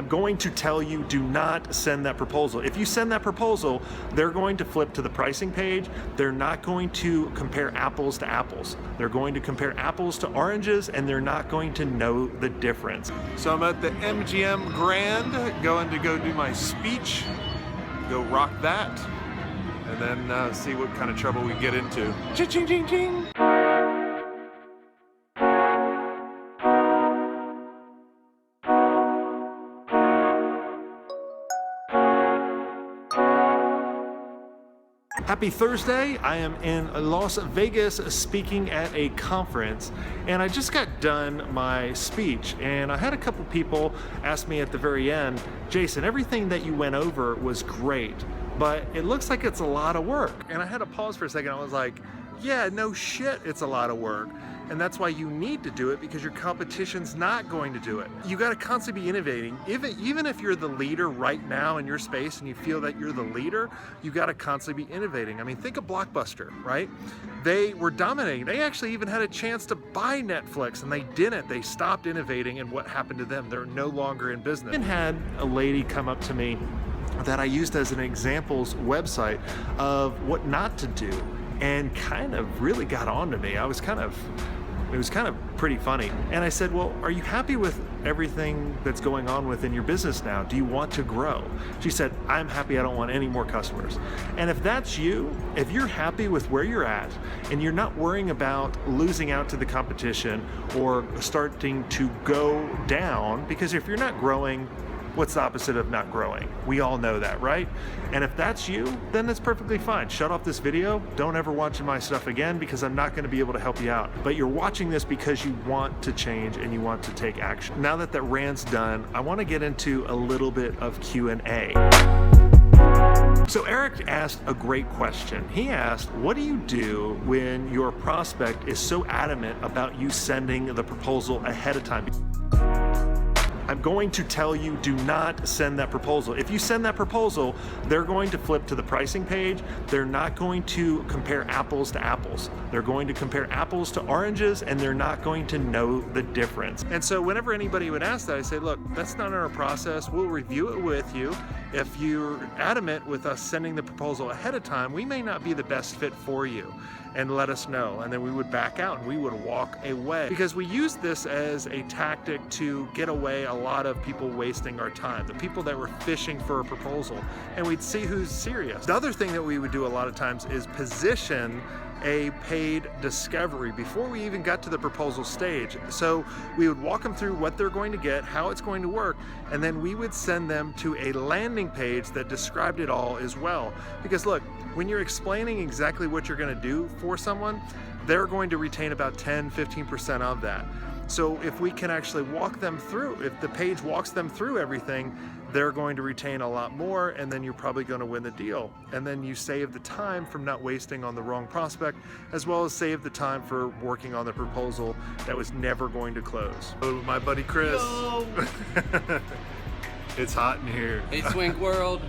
I'm going to tell you, do not send that proposal. If you send that proposal, they're going to flip to the pricing page. They're not going to compare apples to apples. They're going to compare apples to oranges, and they're not going to know the difference. So I'm at the MGM Grand, going to go do my speech, go rock that, and then see what kind of trouble we get into. Ching, ching, ching. Happy Thursday. I am in Las Vegas speaking at a conference, and I just got done my speech, and I had a couple people ask me at the very end, Jason, everything that you went over was great, but it looks like it's a lot of work. And I had to pause for a second. I was like, yeah, no shit, it's a lot of work. And that's why you need to do it, because your competition's not going to do it. You got to constantly be innovating. Even if you're the leader right now in your space and you feel that you're the leader, you got to constantly be innovating. I mean, think of Blockbuster, right? They were dominating. They actually even had a chance to buy Netflix, and they didn't. They stopped innovating, and what happened to them? They're no longer in business. I had a lady come up to me that I used as an examples website of what not to do, and kind of really got on to me. It was kind of pretty funny. And I said, well, are you happy with everything that's going on within your business now? Do you want to grow? She said, I'm happy, I don't want any more customers. And if that's you, if you're happy with where you're at and you're not worrying about losing out to the competition or starting to go down, because if you're not growing, what's the opposite of not growing? We all know that, right? And if that's you, then that's perfectly fine. Shut off this video. Don't ever watch my stuff again, because I'm not going to be able to help you out. But you're watching this because you want to change and you want to take action. Now that that rant's done, I want to get into a little bit of Q&A. So Eric asked a great question. He asked, what do you do when your prospect is so adamant about you sending the proposal ahead of time? I'm going to tell you, do not send that proposal. If you send that proposal, they're going to flip to the pricing page. They're not going to compare apples to apples. They're going to compare apples to oranges, and they're not going to know the difference. And so whenever anybody would ask that, I say, look, that's not our process. We'll review it with you. If you're adamant with us sending the proposal ahead of time, we may not be the best fit for you, and let us know. And then we would back out and we would walk away, because we use this as a tactic to get away a lot of people wasting our time, the people that were fishing for a proposal, and we'd see who's serious. The other thing that we would do a lot of times is position a paid discovery before we even got to the proposal stage. So we would walk them through what they're going to get, how it's going to work, and then we would send them to a landing page that described it all as well. Because look, when you're explaining exactly what you're going to do for someone, they're going to retain about 10-15% of that. So if we can actually walk them through, if the page walks them through everything, they're going to retain a lot more, and then you're probably going to win the deal. And then you save the time from not wasting on the wrong prospect, as well as save the time for working on the proposal that was never going to close. Oh, my buddy Chris. It's hot in here. Hey, Swenk world.